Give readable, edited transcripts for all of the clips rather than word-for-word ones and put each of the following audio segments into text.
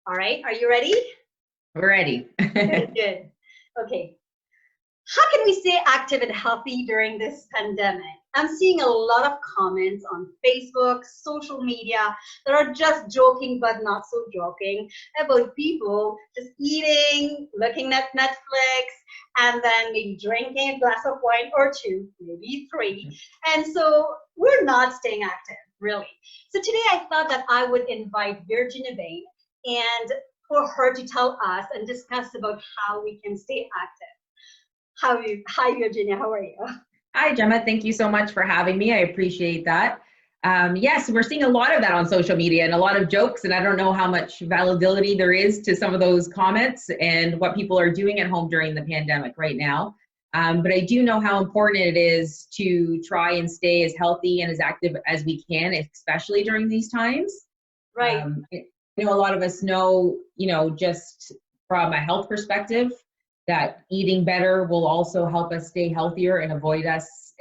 All right, are you ready? We're ready. Good, good. Okay. How can we stay active and healthy during this pandemic? I'm seeing a lot of comments on Facebook, social media that are just joking but not so joking about people just eating, looking at Netflix, and then maybe drinking a glass of wine or two, maybe three. And so we're not staying active, really. So today I thought that I would invite Virginia Bain and for her to tell us and discuss about how we can stay active. Hi, Virginia. How are you? Hi, Gemma. Thank you so much for having me. I appreciate that. Yes, we're seeing a lot of that on social media and a lot of jokes, and I don't know how much validity there is to some of those comments and what people are doing at home during the pandemic right now. But I do know how important it is to try and stay as healthy and as active as we can, especially during these times. Right. I know a lot of us know, just from a health perspective, that eating better will also help us stay healthier and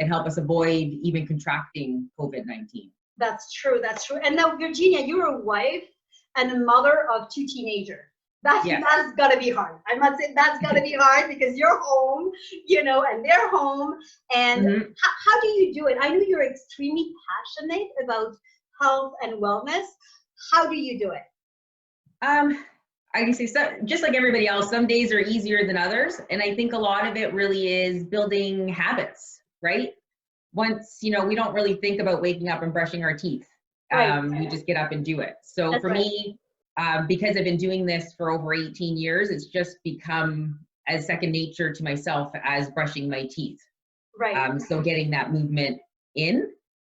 help us avoid even contracting COVID-19. That's true. That's true. And now, Virginia, you're a wife and a mother of two teenagers. That's gotta be hard. I must say that's gotta be hard because you're home, and they're home. And how do you do it? I know you're extremely passionate about health and wellness. How do you do it? I can say, just like everybody else, some days are easier than others. And I think a lot of it really is building habits, right? Once, we don't really think about waking up and brushing our teeth. We just get up and do it. So for me, because I've been doing this for over 18 years, it's just become as second nature to myself as brushing my teeth. Right. So getting that movement in.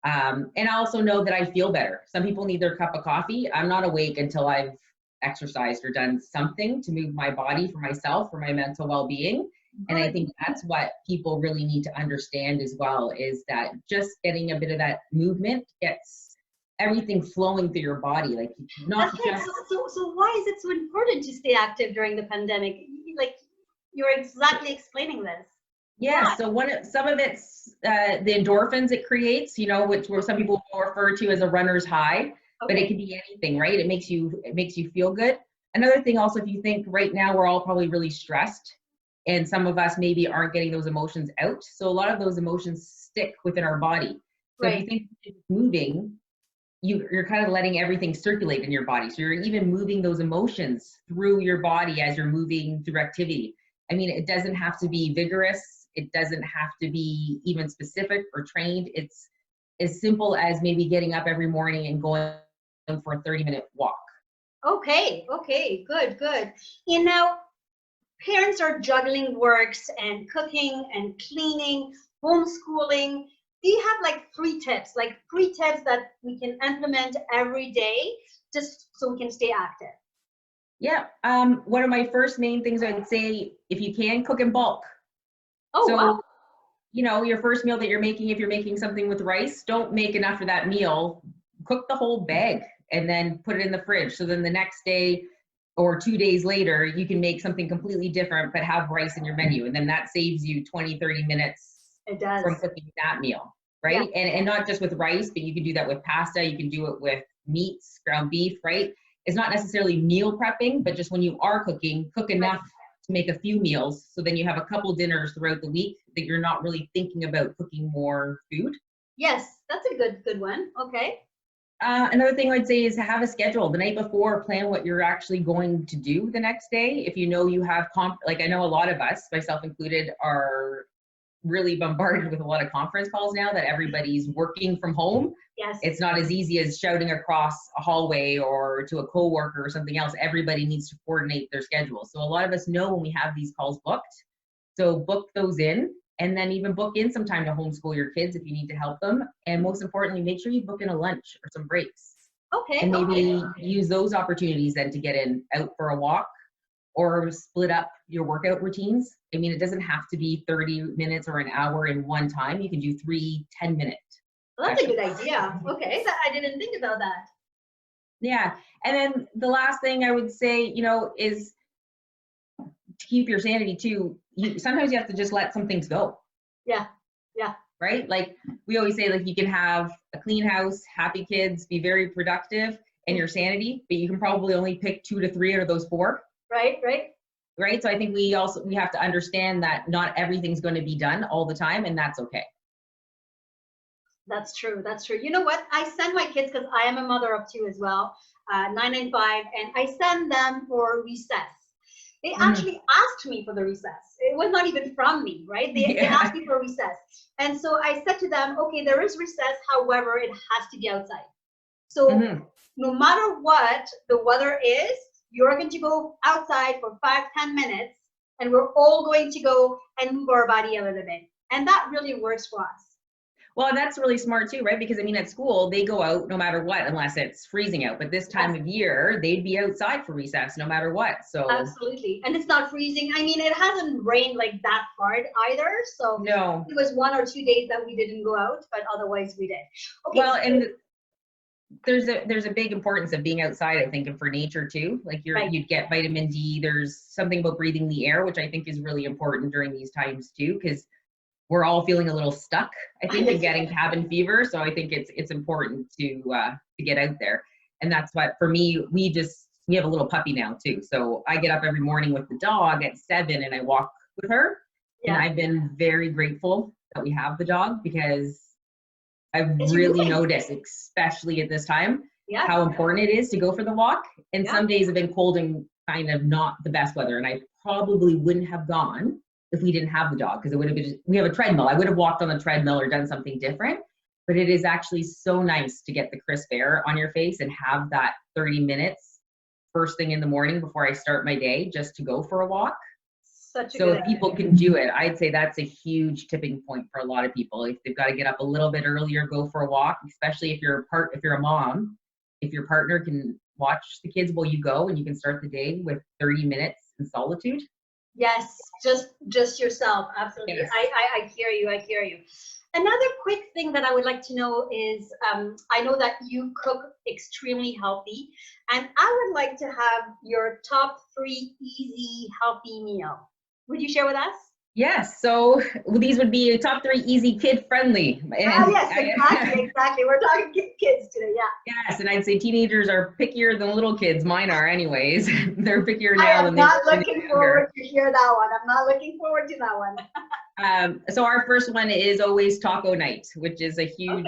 And I also know that I feel better. Some people need their cup of coffee. I'm not awake until I've exercised or done something to move my body for myself, for my mental well-being. And I think that's what people really need to understand as well, is that just getting a bit of that movement gets everything flowing through your body. Like not that's just. So why is it so important to stay active during the pandemic? Like you're exactly explaining this. Yeah, so some of it's the endorphins it creates, which some people will refer to as a runner's high. But it could be anything, right? It makes you feel good. Another thing also, if you think right now we're all probably really stressed and some of us maybe aren't getting those emotions out. So a lot of those emotions stick within our body. So if you think moving, you're kind of letting everything circulate in your body. So you're even moving those emotions through your body as you're moving through activity. I mean, it doesn't have to be vigorous. It doesn't have to be even specific or trained. It's as simple as maybe getting up every morning and going for a 30-minute walk. Okay, good. And now parents are juggling works and cooking and cleaning, homeschooling. Do you have like three tips that we can implement every day just so we can stay active? Yeah, one of my first main things I'd say, if you can, cook in bulk. Wow. Your first meal that you're making, if you're making something with rice, don't make enough for that meal. Cook the whole bag and then put it in the fridge. So then the next day or 2 days later, you can make something completely different, but have rice in your menu. And then that saves you 20, 30 minutes from cooking that meal, right? Yeah. And not just with rice, but you can do that with pasta. You can do it with meats, ground beef, right? It's not necessarily meal prepping, but just when you are cooking, cook enough to make a few meals. So then you have a couple dinners throughout the week that you're not really thinking about cooking more food. Yes, that's a good one. Okay. Another thing I'd say is to have a schedule the night before. Plan what you're actually going to do the next day. If you know you have like I know a lot of us, myself included, are really bombarded with a lot of conference calls now that everybody's working from home. Yes. It's not as easy as shouting across a hallway or to a coworker or something else. Everybody needs to coordinate their schedule. So a lot of us know when we have these calls booked. So book those in, and then even book in some time to homeschool your kids if you need to help them. And most importantly, make sure you book in a lunch or some breaks. Okay. And maybe use those opportunities then to get out for a walk or split up your workout routines. I mean, it doesn't have to be 30 minutes or an hour in one time. You can do 3 10-minute. Well, that's a good idea. Okay, I didn't think about that. Yeah, and then the last thing I would say, is to keep your sanity too. Sometimes you have to just let some things go. Yeah. Right? Like we always say, like you can have a clean house, happy kids, be very productive, and your sanity, but you can probably only pick 2 to 3 out of those 4. Right. Right. So I think we have to understand that not everything's going to be done all the time, and that's okay. That's true. You know what? I send my kids, because I am a mother of 2 as well, 9 and 5, and I send them for recess. They actually asked me for the recess. It was not even from me, right? They asked me for recess. And so I said to them, okay, there is recess. However, it has to be outside. So no matter what the weather is, you're going to go outside for 5-10 minutes, and we're all going to go and move our body a little bit. And that really works for us. Well, that's really smart too, right? Because I mean, at school, they go out no matter what, unless it's freezing out. But this time of year, they'd be outside for recess no matter what. So absolutely. And it's not freezing. I mean, it hasn't rained like that hard either. So no, it was 1 or 2 days that we didn't go out, but otherwise we did. Okay, well, and there's a big importance of being outside, I think, and for nature too. Like you'd get vitamin D. There's something about breathing the air, which I think is really important during these times too, because we're all feeling a little stuck, I think, and getting cabin fever. So I think it's important to get out there. And that's what, for me, we have a little puppy now too. So I get up every morning with the dog at 7 and I walk with her. And I've been very grateful that we have the dog, because I've really noticed, especially at this time, how important it is to go for the walk. And some days have been cold and kind of not the best weather. And I probably wouldn't have gone if we didn't have the dog, because it would have been, we have a treadmill. I would have walked on the treadmill or done something different, but it is actually so nice to get the crisp air on your face and have that 30 minutes first thing in the morning before I start my day, just to go for a walk. So if people can do it, I'd say that's a huge tipping point for a lot of people. If they've got to get up a little bit earlier, go for a walk, especially if you're a mom, if your partner can watch the kids while you go, and you can start the day with 30 minutes in solitude. Yes, just yourself. Absolutely. Yes. I hear you. Another quick thing that I would like to know is, I know that you cook extremely healthy, and I would like to have your top 3 easy healthy meal. Would you share with us? Yes. So these would be top 3 easy, kid friendly. Yes, exactly. We're talking kids today. Yeah. Yes, and I'd say teenagers are pickier than little kids. Mine are, anyways. They're pickier now. I'm not looking forward to hear that one. I'm not looking forward to that one. So our first one is always taco night, which is a huge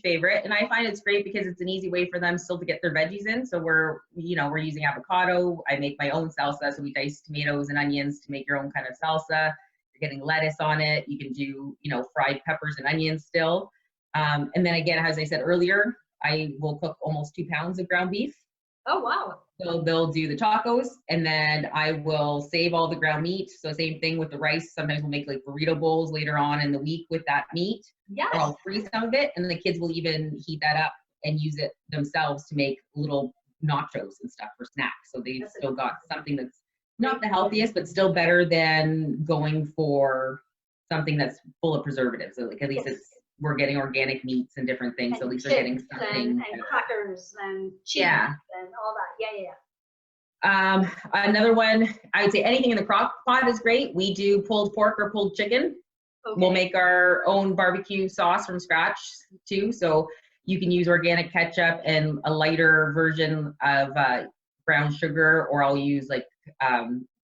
favorite. And I find it's great because it's an easy way for them still to get their veggies in. So we're using avocado. I make my own salsa. So we dice tomatoes and onions to make your own kind of salsa. You're getting lettuce on it. You can do, fried peppers and onions still. And then again, as I said earlier, I will cook almost 2 pounds of ground beef. Oh, wow. So they'll do the tacos, and then I will save all the ground meat. So same thing with the rice. Sometimes we'll make like burrito bowls later on in the week with that meat. Yes. Or I'll freeze some of it, and the kids will even heat that up and use it themselves to make little nachos and stuff for snacks. So they've still got something that's not the healthiest, but still better than going for something that's full of preservatives. So like at least we're getting organic meats and different things. So at least they're getting something. And crackers and cheese and all that. Yeah. Another one, I would say anything in the crock pot is great. We do pulled pork or pulled chicken. Okay. We'll make our own barbecue sauce from scratch too. So you can use organic ketchup and a lighter version of brown sugar, or I'll use like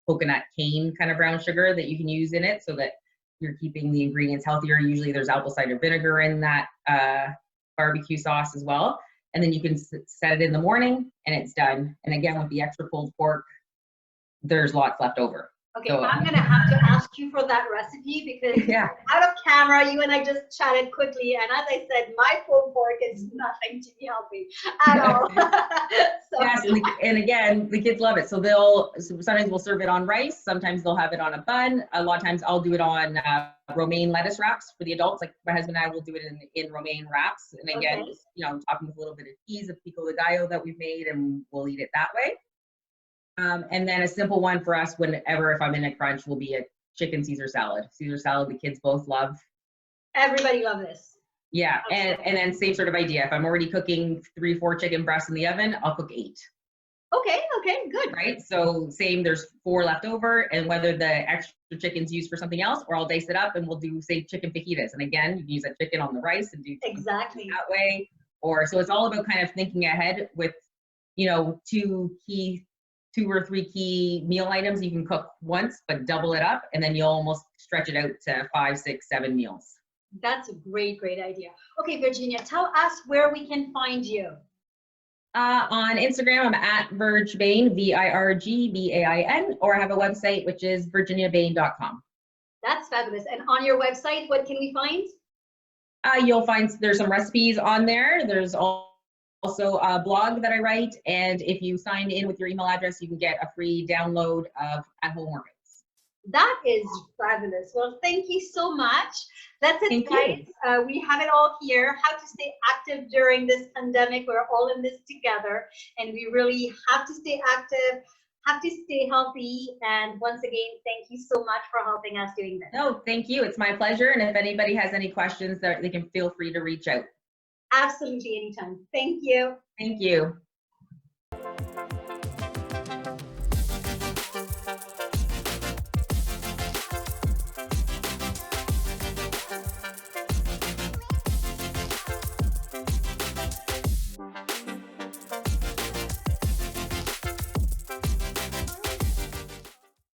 coconut cane kind of brown sugar that you can use in it, so that you're keeping the ingredients healthier. Usually there's apple cider vinegar in that barbecue sauce as well. And then you can set it in the morning and it's done. And again, with the extra pulled pork, there's lots left over. Okay, so I'm gonna have to ask you for that recipe, because out of camera, you and I just chatted quickly, and as I said, my pulled pork is nothing to be healthy at all. Yes, and again, the kids love it. So sometimes we'll serve it on rice, sometimes they'll have it on a bun. A lot of times I'll do it on romaine lettuce wraps for the adults. Like my husband and I will do it in romaine wraps. And again, just, topping with a little bit of cheese, of pico de gallo that we've made, and we'll eat it that way. And then a simple one for us, whenever, if I'm in a crunch, will be a chicken Caesar salad. Caesar salad, the kids both love. Everybody loves this. Yeah, and then same sort of idea. If I'm already cooking 3-4 chicken breasts in the oven, I'll cook 8. Okay, good. Right, so same, there's 4 left over, and whether the extra chicken's used for something else, or I'll dice it up and we'll do, say, chicken fajitas. And again, you can use that chicken on the rice and do exactly that way. So it's all about kind of thinking ahead with two or three key meal items you can cook once, but double it up, and then you'll almost stretch it out to 5, 6, 7 meals. That's a great idea. Okay, Virginia, tell us where we can find you. On Instagram, I'm at VirgBain, VIRGBAIN, or I have a website, which is virginiabain.com. That's fabulous. And on your website, what can we find? You'll find there's some recipes on there. There's also a blog that I write, and if you sign in with your email address, you can get a free download of at-home workouts. That is fabulous. Well, thank you so much. That's it, guys. We have it all here. How to stay active during this pandemic. We're all in this together, and we really have to stay active, have to stay healthy. And once again, thank you so much for helping us doing this. No, thank you. It's my pleasure. And if anybody has any questions, they can feel free to reach out. Absolutely, anytime. Thank you. Thank you.